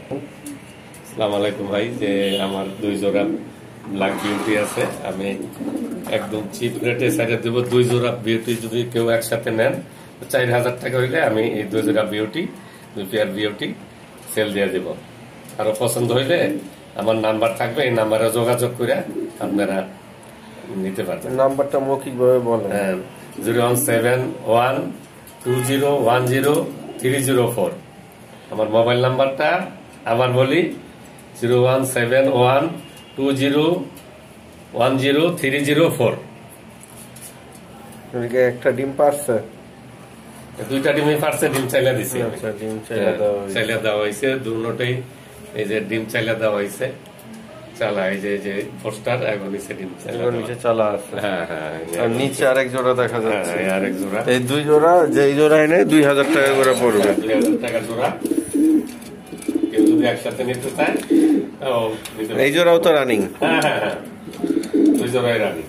আসসালামু আলাইকুম ভাই, যে আমার 2 জোড়া ব্ল্যাক বিউটি আছে, আমি একদম চিপ রেটে সাইডে দেবো। 2 জোড়া বিউটি যদি কেউ একসাথে নেন 4000 টাকা হইলে আমি এই 2 জোড়া বিউটি, 2 পেয়ার বিউটি সেল দিয়ে দেব। আরো পছন্দ হইলে আমার নাম্বার থাকবে, এই নাম্বারে যোগাযোগ করে আপনারা নিতে পারবেন। নাম্বারটা মৌখিক ভাবে বলেন। 01712010304 আমার মোবাইল নাম্বারটা। আবার বলি 01712010304। একটা ডিম পারছে, 2টা ডিমই পারছে, ডিম চাইলা দিছি। আচ্ছা, ডিম চাইলা দেওয়া হয়েছে দুটোই। এই যে ডিম চাইলা দেওয়া হয়েছে, চালা এই যে পোস্টার এখন নিচে ডিম নিচে চালা আছে। হ্যাঁ, আর নিচে আরেক জোড়া দেখা যাচ্ছে। আরেক জোড়া। এই 2 জোড়া, যে এই জোড়া এনে 2000 টাকা করে পড়বে। 2000 টাকা জোড়া। কেউ যদি একসাথে নিতে চায় এই জোড়াও তো রানিং। হ্যাঁ, 2 জোড়াই রানিং।